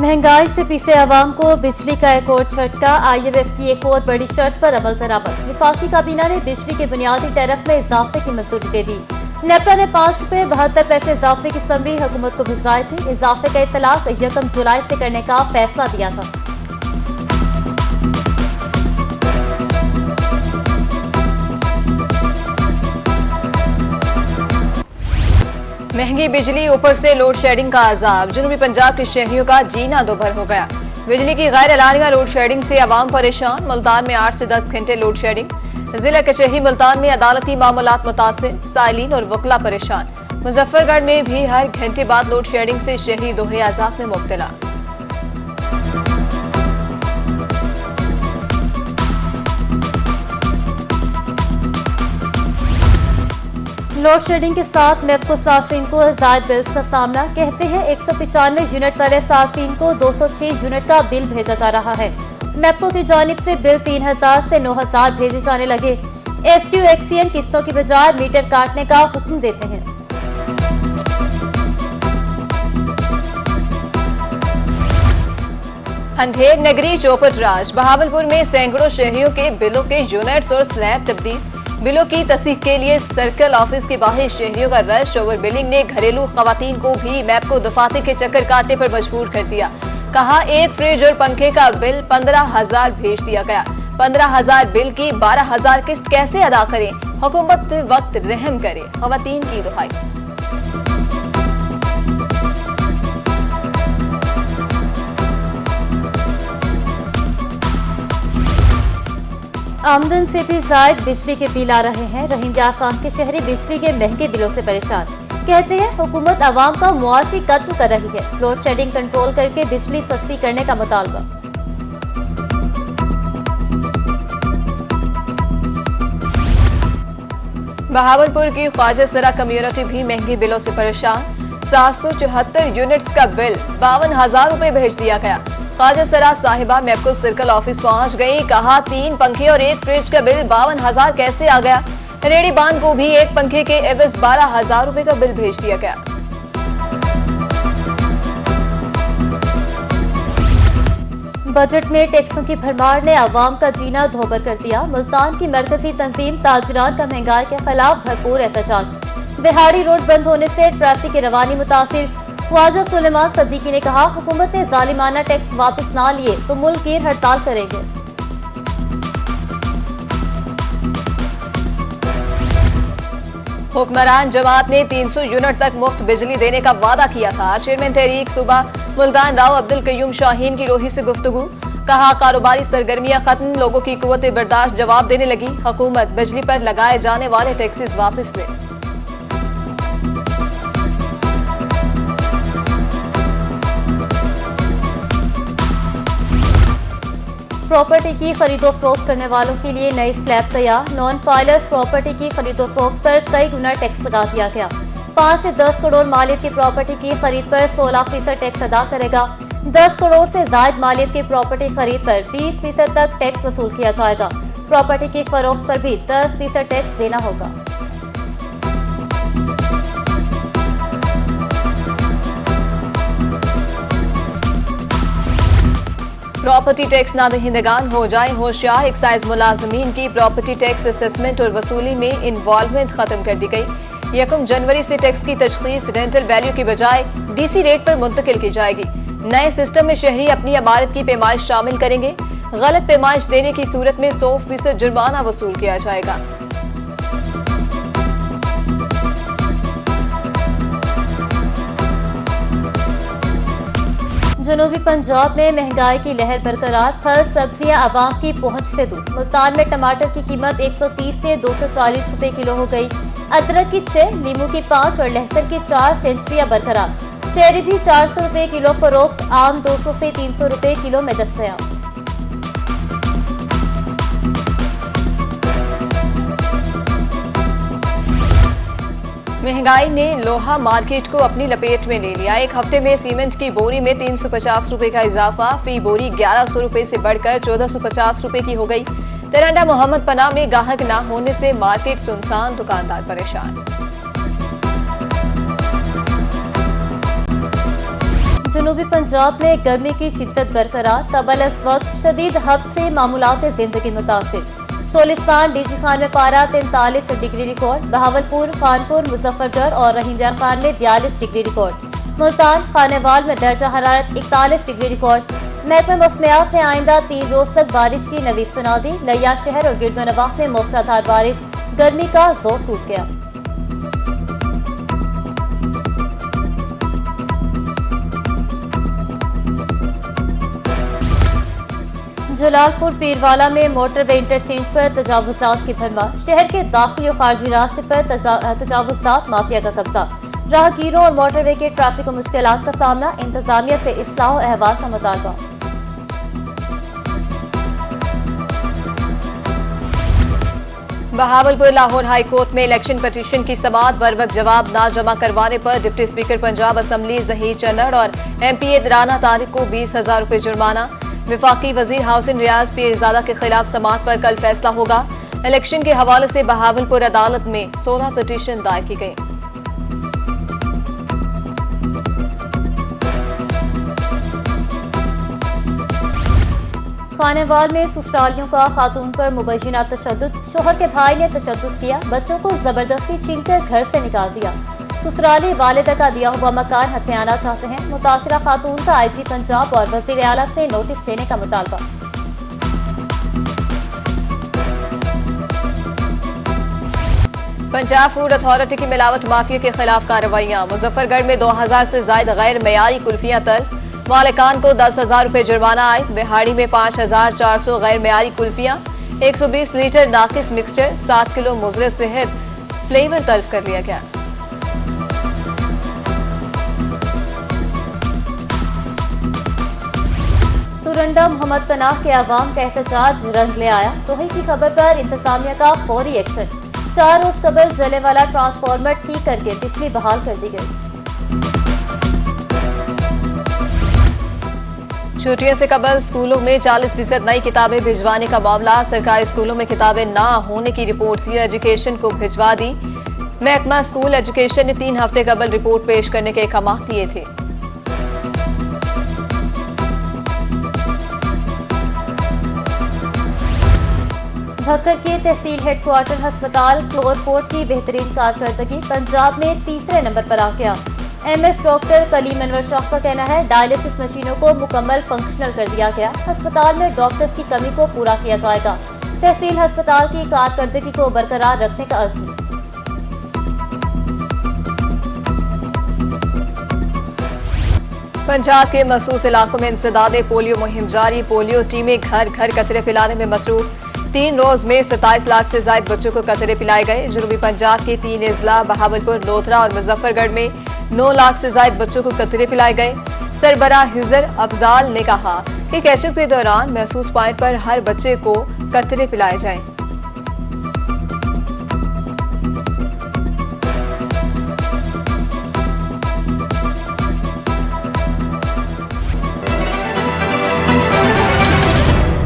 महंगाई से पीछे आवाम को बिजली का एक और झटका। IMF की एक और बड़ी शर्त पर अमल दरामद। वफाकी काबीना ने बिजली के बुनियादी टैरिफ में इजाफे की मंजूरी दे दी। नेपरा ने 5 रुपए 72 पैसे इजाफे की समरी हुकूमत को भिजवाई थी। इजाफे का इतलाक 1 जुलाई से करने का फैसला दिया था। महंगी बिजली ऊपर से लोड शेडिंग का अजाब। जनूबी पंजाब के शहरियों का जीना दोभर हो गया। बिजली की गैर एलानिया लोड शेडिंग से अवाम परेशान। मुल्तान में 8 से 10 घंटे लोड शेडिंग। जिला कचहरी मुल्तान में अदालती मामलात मुतासिर, साइलिन और वकला परेशान। मुजफ्फरगढ़ में भी हर घंटे बाद लोड शेडिंग से शहरी दोहरे अजाब में मुब्तला। लोड शेडिंग के साथ मेपको सार्फिन को जायद बिल का सामना। कहते हैं 195 यूनिट वाले सार्फिन को 206 यूनिट का बिल भेजा जा रहा है। मेपको की जानिब से बिल 3000 से 9000 भेजे जाने लगे। STU एक्सीएन किस्तों की बजाय मीटर काटने का हुक्म देते हैं। अंधेर नगरी चौपट राज। बहावलपुर में सैकड़ों शहरियों के बिलों के यूनिट्स और स्लैब तब्दील। बिलों की तस्दीक के लिए सर्कल ऑफिस के बाहर शहरियों का रश। ओवर बिलिंग ने घरेलू खवातीन को भी मेपको दफातर के चक्कर काटने पर मजबूर कर दिया। कहा एक फ्रिज और पंखे का बिल 15,000 भेज दिया गया। 15,000 बिल की 12,000 किस्त कैसे अदा करें? हुकूमत वक्त रहम करे, खवातीन की दुहाई। आमदन से भी जायद बिजली के बिल आ रहे हैं। रोहिंग्या खान के शहरी बिजली के महंगे बिलों से परेशान। कहते हैं हुकूमत आवाम का मुआशी कत्ल कर रही है। लोड शेडिंग कंट्रोल करके बिजली सस्ती करने का मुतालबा। बहावलपुर की ख्वाजासरा कम्युनिटी भी महंगे बिलों से परेशान। 774 यूनिट्स का बिल 52,000 रुपए भेज दिया गया। ख्वाजासरा साहिबा मेपको सर्कल ऑफिस पहुंच गई। कहा 3 पंखे और 1 फ्रिज का बिल 52,000 कैसे आ गया? रेडी बान को भी 1 पंखे के एवज 12,000 रुपए का बिल भेज दिया गया। बजट में टैक्सों की भरमार ने आवाम का जीना धोबर कर दिया। मुल्तान की मरकजी तंजीम ताजरान का महंगाई के खिलाफ भरपूर एहतजाज। बिहारी रोड बंद होने से ट्रैफिक की रवानी मुतासिर। ख्वाजा सुलेमान सद्दीकी ने कहा हुकूमत ने जालिमाना टैक्स वापस ना लिए तो मुल्क गिर हड़ताल करेंगे। हुक्मरान जमात ने 300 यूनिट तक मुफ्त बिजली देने का वादा किया था। चेयरमैन तहरीक सुबह मुल्तान राव अब्दुल कयूम शाहीन की रोही से गुफ्तगू। कहा कारोबारी सरगर्मियां खत्म, लोगों की कुव्वत बर्दाश्त जवाब देने लगी। हुकूमत बिजली पर लगाए जाने वाले टैक्सेस वापस ले। प्रॉपर्टी की खरीदो फरोख्त करने वालों के लिए नई स्लैब तैयार। नॉन फाइलर्स प्रॉपर्टी की खरीदो फरोख्त पर कई गुना टैक्स लगा दिया गया। 5 से 10 करोड़ मालियत की प्रॉपर्टी की खरीद पर 16% टैक्स अदा करेगा। 10 करोड़ से जायद मालियत की प्रॉपर्टी खरीद पर 20% तक टैक्स वसूल किया जाएगा। प्रॉपर्टी की फरोख्त पर भी 10% टैक्स देना होगा। प्रॉपर्टी टैक्स नादहिंदगान हो जाए होशियार। एक्साइज मुलाजमीन की प्रॉपर्टी टैक्स असेसमेंट और वसूली में इन्वॉल्वमेंट खत्म कर दी गई। 1 जनवरी से टैक्स की तशखीस रेंटल वैल्यू की बजाय DC रेट पर मुंतकिल की जाएगी। नए सिस्टम में शहरी अपनी इमारत की पैमाइश शामिल करेंगे। गलत पैमाइश देने की सूरत में 100% जुर्माना वसूल किया जाएगा। जनूबी पंजाब में महंगाई की लहर बरकरार। फल सब्जियां आवाम की पहुंच से दूर। मुल्तान में टमाटर की कीमत 130 से 240 रुपए किलो हो गई। अदरक की 6, नींबू की 5 और लहसुन की 4 सेंचुरियां बरकरार। चेरी भी 400 रुपए किलो फरोख्त। आम 200 से 300 रुपए किलो में दस्तयाब। महंगाई ने लोहा मार्केट को अपनी लपेट में ले लिया। एक हफ्ते में सीमेंट की बोरी में 350 रुपए का इजाफा। फी बोरी 1100 रुपए से बढ़कर 1450 रुपए की हो गई। तेरंडा मोहम्मद पनाह में गाहक न होने से मार्केट सुनसान, दुकानदार परेशान। जनूबी पंजाब में गर्मी की शिद्दत बरकरार, तबल इस वक्त शदीद हद से मामूलात जिंदगी मुतासिर। चोलिस्तान डीजी खान में पारा 43 डिग्री रिकॉर्ड, बहावलपुर, खानपुर, मुजफ्फरगढ़ और रहीमदियार खान में 42 डिग्री रिकॉर्ड, मुल्तान खानेवाल में दर्जा हरारत 41 डिग्री रिकॉर्ड। महकमा मौसमियात ने आइंदा 3 रोज तक बारिश की नवीद सुना दी। लिया शहर और गिरदोनवाह में मूसलाधार बारिश, गर्मी का जोर टूट गया। जलालपुर पीरवाला में मोटरवे इंटरचेंज पर तजावुजात की भरमार, शहर के दाखिली और खारजी रास्ते पर तजावुजात माफिया का कब्जा। राहगीरों और मोटरवे के ट्रैफिक और मुश्किलात का सामना, इंतजामिया से इस्लाह और अहवाल का मुतालबा। बहावलपुर लाहौर हाई कोर्ट में इलेक्शन पिटीशन की समाअत, बर वक्त जवाब ना जमा करवाने पर deputy speaker Punjab assembly Zaheer Channar और एमपीए राना तारिक को 20,000 रुपये जुर्माना। विफाकी वजीर हाउसिंग रियाज पीरजादा के खिलाफ समाअत पर कल फैसला होगा। इलेक्शन के हवाले से बहावलपुर अदालत में 16 पिटीशन दायर की गई। खानेवाल में ससुरालियों का खातून पर मुबैना तशद्दुद, शोहर के भाई ने तशद्दुद किया, बच्चों को जबरदस्ती छीनकर घर से निकाल दिया। ससुराली वालिदा का दिया हुआ मकान हथियाना चाहते हैं, मुतासिरा खातून का आईजी पंजाब और वजीर आला से नोटिस देने का मुतालबा। पंजाब फूड अथॉरिटी की मिलावट माफिया के खिलाफ कार्रवाइयां, मुजफ्फरगढ़ में 2000 से ज्यादा गैर मयारी कुल्फियां तल, मालिकान को 10,000 रुपये जुर्माना आए। बिहाड़ी में 5,400 गैर मयारी कुल्फियां, 120 लीटर नाकिस मिक्सचर, 7 किलो मुजरे सेहत फ्लेवर तल्फ कर लिया गया। तुरंडा मोहम्मद पनाह के अवाम का एहतजाज रंग ले आया, तोही की खबर पर इंतजामिया का फौरी एक्शन। 4 रोज कबल जले वाला ट्रांसफार्मर ठीक करके बिजली बहाल कर दी गई। छुट्टियों से कबल स्कूलों में 40% नई किताबें भिजवाने का मामला, सरकारी स्कूलों में किताबें ना होने की रिपोर्ट सी एजुकेशन को भिजवा दी। महकमा स्कूल एजुकेशन ने 3 हफ्ते कबल रिपोर्ट पेश करने के अहकाम दिए थे। भक्कर के तहसील हेडक्वार्टर अस्पताल क्लोरपोर्ट की बेहतरीन कारकर्दगी, पंजाब में तीसरे नंबर पर आ गया। एमएस डॉक्टर कलीम अनवर शाह का कहना है डायलिसिस मशीनों को मुकम्मल फंक्शनल कर दिया गया, अस्पताल में डॉक्टर्स की कमी को पूरा किया जाएगा। तहसील अस्पताल की कारकर्दगी को बरकरार रखने का अज़्म। पंजाब के मखसूस इलाकों में इंसदादे पोलियो मुहिम जारी, पोलियो टीमें घर घर कतरे पिलाने में मसरूफ। 3 रोज में 27 लाख से ज्यादा बच्चों को कतरे पिलाए गए। जनूबी पंजाब के 3 अजला बहावलपुर, लोथरा और मुजफ्फरगढ़ में 9 लाख से ज्यादा बच्चों को कतरे पिलाए गए। सरबराह हिजर अफजाल ने कहा कि कैचअप के दौरान महसूस पॉइंट पर हर बच्चे को कतरे पिलाए जाएं।